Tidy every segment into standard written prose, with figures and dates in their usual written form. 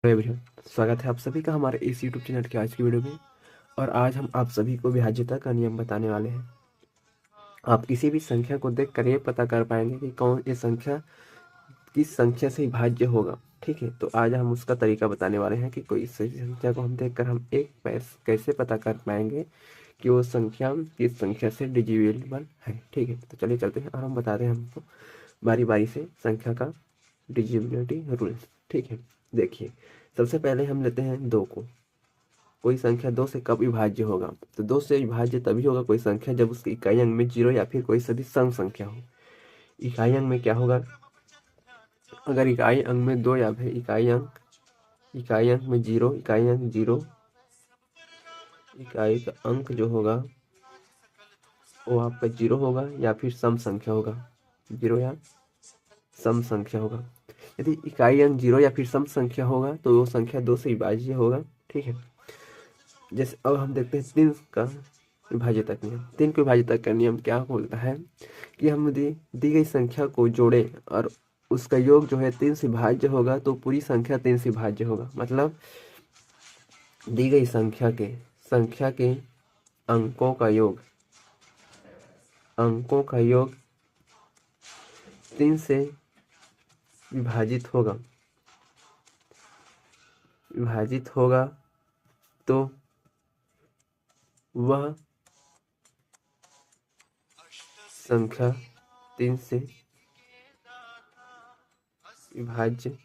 Hello everyone, स्वागत है आप सभी का हमारे इस यूट्यूब चैनल की आज की वीडियो में। और आज हम आप सभी को विभाज्यता का नियम बताने वाले हैं। आप किसी भी संख्या को देखकर ये पता कर पाएंगे कि कौन ये संख्या किस संख्या से विभाज्य होगा। ठीक है, तो आज हम उसका तरीका बताने वाले हैं कि कोई सही संख्या को हम देखकर हम एक पैस कैसे पता कर पाएंगे कि वो संख्या किस संख्या से डिजिबल है। ठीक है, तो चलिए चलते हैं और हम बताते हैं हमको बारी बारी से संख्या का डिजिबिलिटी रूल। ठीक है, देखिए सबसे पहले हम लेते हैं 2 को। कोई संख्या 2 से कब विभाज्य होगा? तो 2 से विभाज्य तभी होगा कोई संख्या जब उसके इकाई अंक में 0 या फिर कोई सभी सम संख्या हो। इकाई अंक में क्या होगा? अगर इकाई अंक में 2 या फिर इकाई अंक में 0, इकाई अंक 0, इकाई का अंक जो होगा वो आपका 0 होगा या फिर सम संख्या होगा। 0 या सम संख्या होगा। यदि इकाई अंक 0 या फिर सम संख्या होगा तो वो संख्या 2 से विभाज्य होगा। ठीक है, जैसे अब हम देखते हैं 3 का विभाज्यता का नियम। 3 के विभाज्यता का नियम क्या बोलता है कि हम यदि दी गई संख्या को जोड़ें और उसका योग जो है 3 से विभाज्य होगा तो पूरी संख्या 3 से विभाज्य होगा। मतलब दी गई संख्या के अंकों का योग 3 से विभाजित होगा तो वह संख्या 3 से विभाज्य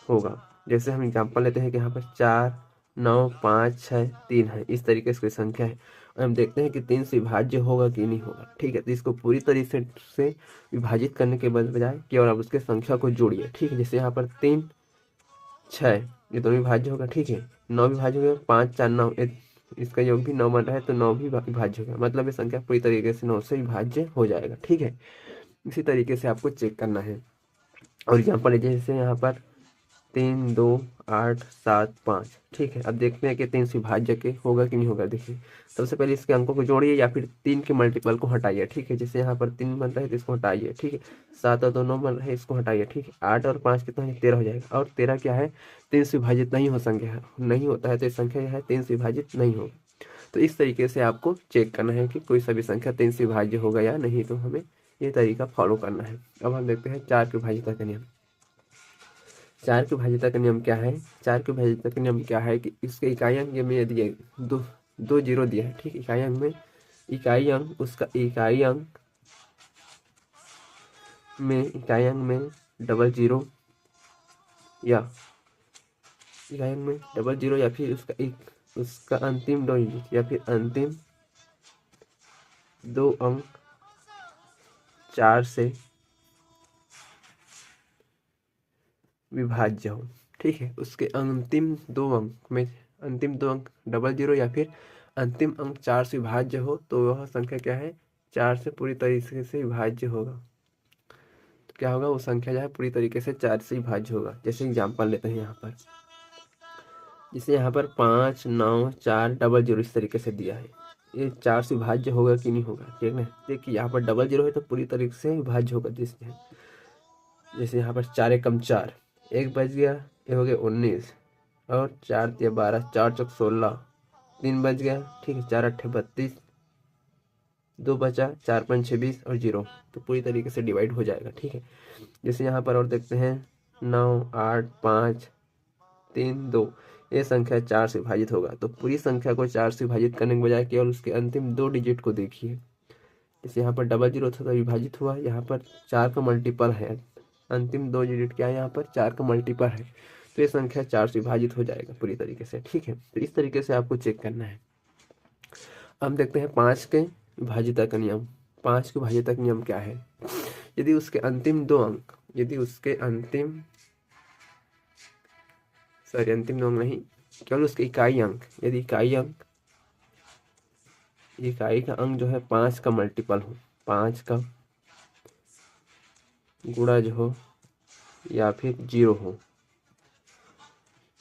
होगा। जैसे हम एग्जांपल लेते हैं कि यहाँ पर 4, 9, 5, 6, 3 है। इस तरीके से कोई संख्या है और हम देखते हैं कि 3 से विभाज्य होगा कि नहीं होगा। ठीक है, तो इसको पूरी तरीके से विभाजित करने के बजाय केवल आप उसके संख्या को जोड़िए। ठीक है, जैसे यहाँ पर 3, 6 ये दोनों विभाज्य होगा। ठीक है, 9 विभाज्य होगा, 5, 4, 9 इसका योग भी 9 बन रहा है तो 9 भी विभाज्य होगा। मतलब ये संख्या पूरी तरीके से 9 से विभाज्य हो जाएगा। ठीक है, इसी तरीके से आपको चेक करना है। और एग्जाम्पल लीजिए, जैसे यहाँ पर 3, 2, 8, 7, 5। ठीक है, अब देखते हैं कि 3 से विभाज्य के होगा कि नहीं होगा। देखिए सबसे पहले इसके अंकों को जोड़िए या फिर 3 के मल्टीपल को हटाइए। ठीक है, जैसे यहाँ पर 3 बन रहा है तो इसको हटाइए। ठीक है, 7 और 2 9 बन रहा है, इसको हटाइए। ठीक है, 8 और 5 कितना है? 13 हो जाएगा। और 13 क्या है? 3 से विभाजित नहीं हो संख्या नहीं होता है, तो ये संख्या है 3 से विभाजित नहीं होगा। तो इस तरीके से आपको चेक करना है कि कोई सा भी संख्या 3 से विभाज्य होगा या नहीं, तो हमें ये तरीका फॉलो करना है। अब हम देखते हैं 4 के विभाज्यता का नियम। 4 की विभाज्यता का नियम क्या है? 4 की विभाज्यता का नियम क्या है कि इसके इकाई अंक में यदि दो जीरो दिया है। ठीक, इकाई अंक में इकाई अंक में डबल जीरो या या फिर उसका अंतिम 2 डिजिट या फिर अंतिम 2 अंक 4 से विभाज्य हो। ठीक है, उसके अंतिम 2 अंक में अंतिम 2 अंक डबल जीरो या फिर अंतिम अंक 4 से विभाज्य हो तो वह संख्या क्या है? 4 से पूरी तरीके से विभाज्य होगा। तो क्या होगा? वो संख्या जो है पूरी तरीके से 4 से विभाज्य होगा। जैसे एग्जाम्पल लेते हैं यहाँ पर, जैसे यहाँ पर 5, 9, 4 डबल जीरो इस तरीके से दिया है। ये 4 से विभाज्य होगा कि नहीं होगा? ठीक है, देखिए यहाँ पर डबल जीरो है तो पूरी तरीके से विभाज्य होगा। जैसे यहाँ पर 4 एकम 4, 1 बच गया, ये हो गया 19 और 4 तिया 12, 4 चौक 16, 3 बच गया। ठीक है, 4 अट्ठे 32, 2 बचा, 4 पंच 26 और 0, तो पूरी तरीके से डिवाइड हो जाएगा। ठीक है, जैसे यहाँ पर और देखते हैं 9, 8, 5, 3, 2 ये संख्या 4 से विभाजित होगा। तो पूरी संख्या को 4 से विभाजित करने के बजाय केवल उसके अंतिम 2 डिजिट को देखिए। जैसे यहाँ पर डबल जीरो था तो विभाजित हुआ, यहाँ पर 4 का मल्टीपल है, अंतिम 2 डिजिट क्या है? यहाँ पर 4 का मल्टीपल है, तो ये संख्या 4 से विभाजित हो जाएगा पूरी तरीके से। ठीक है, तो इस तरीके से आपको चेक करना है। हम देखते हैं 5 के विभाज्यता का नियम। 5 के विभाज्यता का नियम क्या है? यदि उसके अंतिम 2 अंक अंतिम 2 अंक नहीं, केवल उसके इकाई अंक, यदि इकाई का अंक जो है 5 का मल्टीपल हो, 5 का गुणा जो हो या फिर 0 हो,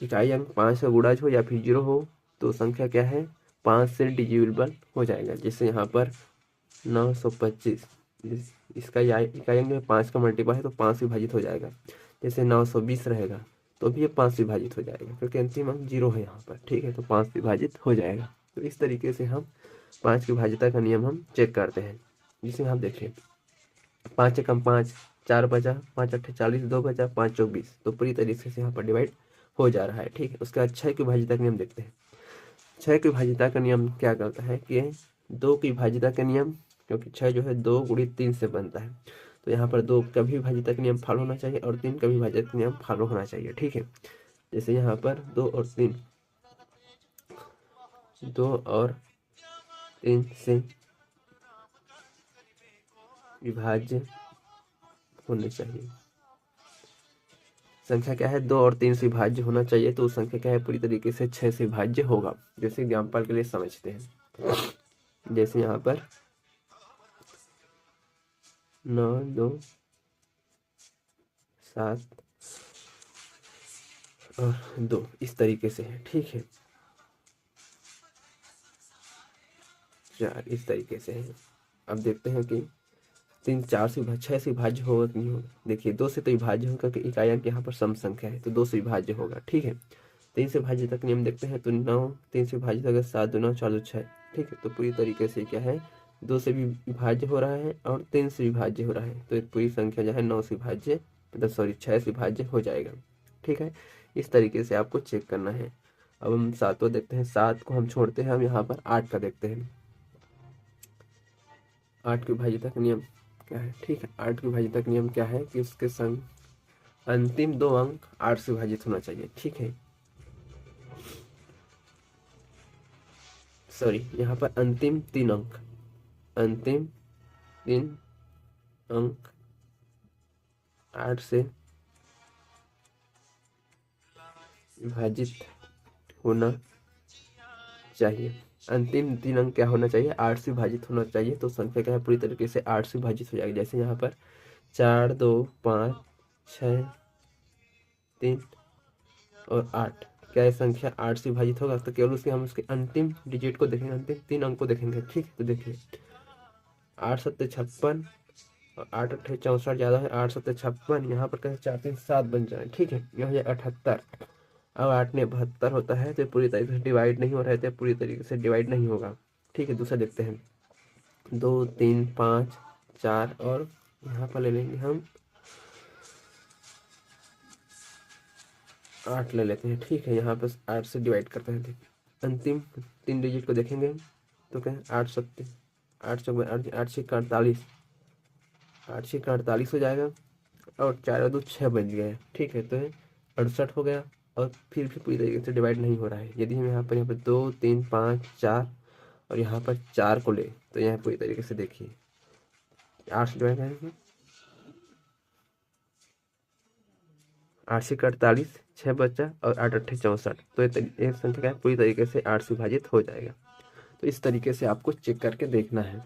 इकाई अंक 5 का गुणज हो या फिर 0 हो तो संख्या क्या है? 5 से डिजिबल हो जाएगा। जैसे यहाँ पर 925, इसका इकाई अंक में 5 का मल्टीपल है तो 5 से विभाजित हो जाएगा। जैसे 920 रहेगा तो भी ये 5 से विभाजित हो जाएगा, क्योंकि अंतिम अंक 0 है यहाँ पर। ठीक है, तो 5 से विभाजित हो जाएगा। तो इस तरीके से हम 5 की विभाज्यता का नियम हम चेक करते हैं, जिसमें हम देखें 5 एकम 5, 4 बचा, 5 अट्ठे 40, 2 बचा, 5 चौक 20, तो पूरी तरीके से यहाँ पर डिवाइड हो जा रहा है। ठीक है, उसके बाद 6 की विभाज्यता का नियम देखते हैं। 6 की विभाज्यता का नियम क्या करता है कि 2 की विभाज्यता का नियम, क्योंकि 6 जो है 2 गुणित 3 से बनता है, तो यहाँ पर 2 का भी विभाज्यता का नियम फॉलो होना चाहिए और 3 का भी विभाज्यता का नियम फॉलो होना चाहिए। ठीक है, जैसे यहाँ पर 2 और 3, 2 और 3 से विभाज्य होने चाहिए। संख्या क्या है, 2 और 3 से विभाज्य होना चाहिए, तो उस संख्या क्या है, पूरी तरीके से 6 से विभाज्य होगा। जैसे एग्जाम्पल के लिए समझते हैं, जैसे यहाँ पर 9, 2, 7 और 2 इस तरीके से है। ठीक है, 4 इस तरीके से है। अब देखते हैं कि 3 4 से 6 से विभाज्य होगा कि नहीं होगा। देखिए 2 से तो विभाज्य होगा, क्योंकि इकाई अंक यहाँ पर सम संख्या है, तो 2 से विभाज्य होगा। ठीक है, 3 से विभाज्य तक नियम देखते हैं, तो 9 3 से विभाजित होगा, 7 2 9 4 2 6। ठीक है, तो पूरी तरीके से क्या है, 2 से भी विभाज्य हो रहा है और 3 से विभाज्य हो रहा है, तो पूरी संख्या जो है 9 से विभाज्य, मतलब सॉरी 6 से विभाज्य हो जाएगा। ठीक है, इस तरीके से आपको चेक करना है। अब हम 7वां देखते हैं। 7 को हम छोड़ते हैं, हम यहाँ पर 8 का देखते हैं। 8 की विभाज्यता का नियम क्या है। ठीक है, 8 की विभाज्यता का नियम क्या है कि उसके संग अंतिम 2 अंक 8 से विभाजित होना चाहिए। ठीक है, सॉरी यहाँ पर अंतिम 3 अंक, अंतिम 3 अंक 8 से विभाजित होना चाहिए। अंतिम 3 अंक क्या होना चाहिए, 8 से विभाजित होना चाहिए, तो संख्या क्या है, पूरी तरीके से 8 से विभाजित हो जाएगी। जैसे यहाँ पर 4 2 5 6 3 और 8, क्या ये संख्या 8 से विभाजित होगा, तो केवल उसके हम उसके अंतिम डिजिट को देखेंगे, अंतिम 3 अंक को देखेंगे। ठीक है, तो देखिए 8 7 56 और 8 8 64 ज़्यादा है, 8 7 56, यहाँ पर कैसे 4 3 7 बन जाए। ठीक है, यह है 78। अब 8 ने 72 होता है, तो पूरी तरीके से डिवाइड नहीं हो रहे थे, पूरी तरीके से डिवाइड नहीं होगा। ठीक है, दूसरा देखते हैं, 2 3 5 4 और यहाँ पर ले लेंगे हम 8 ले लेते हैं। ठीक है, यहाँ पर 8 से डिवाइड करते हैं। देखिए अंतिम 3 डिजिट को देखेंगे, तो क्या 8 7 8 चौक 8 6 48, 8 6 48 हो जाएगा, और 4 और 2 6 बन गया। ठीक है, तो 68 हो गया, और फिर भी पूरी तरीके से डिवाइड नहीं हो रहा है। यदि हम यहाँ पर 2 3 5 4 और यहाँ पर 4 को ले, तो यहाँ पूरी तरीके से देखिए 8 से डिवाइड करेंगे, 8 6 48, 6 बचा, और 8 8 64, तो ये संख्या क्या है, पूरी तरीके से 8 से विभाजित हो जाएगा। तो इस तरीके से आपको चेक करके देखना है।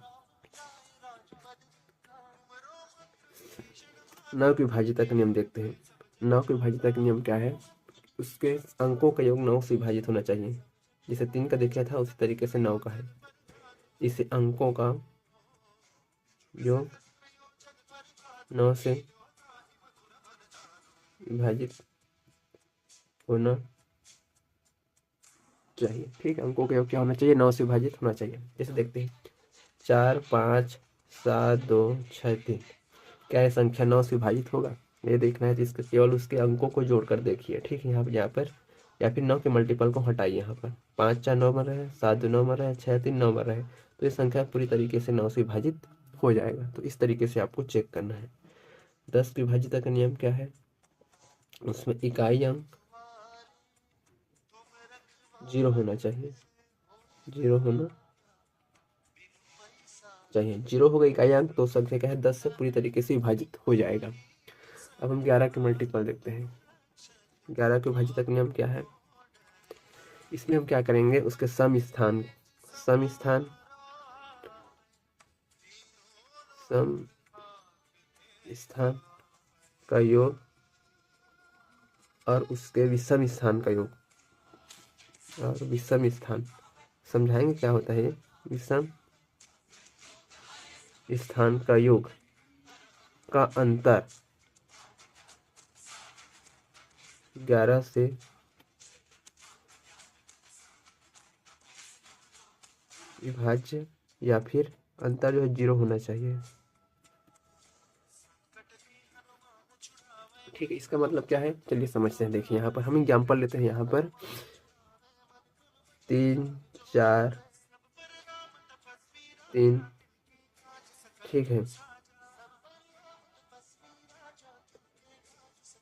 9 की विभाज्यता का नियम देखते हैं। 9 की विभाज्यता का नियम क्या है, उसके अंकों का योग 9 से विभाजित होना चाहिए। जैसे 3 का देखा था, उसी तरीके से 9 का है, इसे अंकों का योग 9 से विभाजित होना चाहिए। ठीक, अंकों का योग क्या होना चाहिए, 9 से विभाजित होना चाहिए। जैसे देखते हैं 4 5 7 2 6 3, क्या ये संख्या 9 से विभाजित होगा, ये देखना है। तो इसके केवल उसके अंकों को जोड़कर देखिए। ठीक है, यहाँ पर या फिर 9 के मल्टीपल को हटाइए। यहाँ पर 5 4 9 बन रहा है, 7 2 9 बन रहा है, 6 3 9 बन रहा है, तो ये संख्या पूरी तरीके से 9 से विभाजित हो जाएगा। तो इस तरीके से आपको चेक करना है। 10 की विभाज्यता का नियम क्या है, उसमें इकाई अंक 0 होना चाहिए, 0 होना चाहिए। 0 होगा इकाई अंक, तो संख्या क्या है, 10 से पूरी तरीके से विभाजित हो जाएगा। अब हम 11 के मल्टीपल देखते हैं। 11 की विभाज्यता का नियम क्या है, इसमें हम क्या करेंगे, उसके सम स्थान सम स्थान सम स्थान का योग और उसके विषम स्थान का योग, और विषम स्थान समझाएंगे क्या होता है। विषम स्थान का योग का अंतर 11 से विभाज्य या फिर अंतर जो है 0 होना चाहिए। ठीक है, इसका मतलब क्या है चलिए समझते हैं। देखिए यहाँ पर हम एग्जाम्पल लेते हैं। यहाँ पर 3 4 3, ठीक है।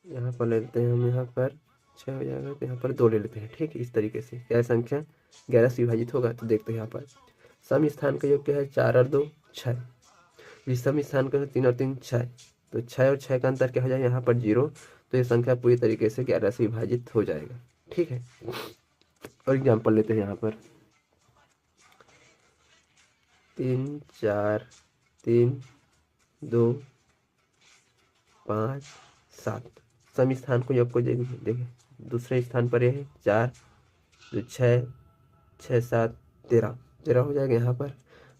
यहाँ पर ले लेते हैं हम, यहाँ पर 6 हो जाएगा तो यहाँ पर 2 ले लेते हैं। ठीक है, इस तरीके से क्या संख्या 11 से विभाजित होगा। तो देखते हैं यहाँ पर सम स्थान का योग क्या है, 4 और 2 6। विषम स्थान का 3 और 3 6। तो 6 और 6 का अंतर क्या हो जाएगा यहाँ पर 0। तो ये संख्या पूरी तरीके से 11 से विभाजित हो जाएगा। ठीक है, और एग्जाम्पल लेते हैं यहाँ पर 3 4 3 2 5 7। सम स्थान को योग को देखें, दूसरे स्थान पर यह है 4 तो 6 6 7 13 13 हो जाएगा यहाँ पर।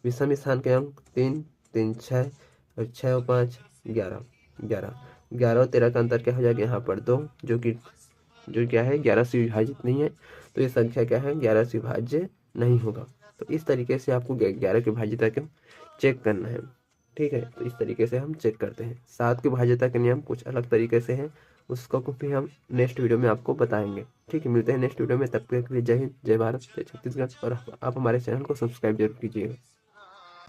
विषम स्थान के अंक 3 3 6 और 6 और 5 11 11 11 और 13 का अंतर क्या हो जाएगा यहाँ पर 2, जो क्या है 11 से विभाजित नहीं है। तो ये संख्या क्या है 11 से विभाज्य नहीं होगा। तो इस तरीके से आपको 11 की भाज्यता को चेक करना है। ठीक है, तो इस तरीके से हम चेक करते हैं। 7 की भाज्यता के नियम कुछ अलग तरीके से हैं, उसको भी हम नेक्स्ट वीडियो में आपको बताएंगे। ठीक है, मिलते हैं नेक्स्ट वीडियो में। तब तक के लिए जय हिंद, जय भारत, जय छत्तीसगढ़। और आप हमारे चैनल को सब्सक्राइब जरूर कीजिएगा।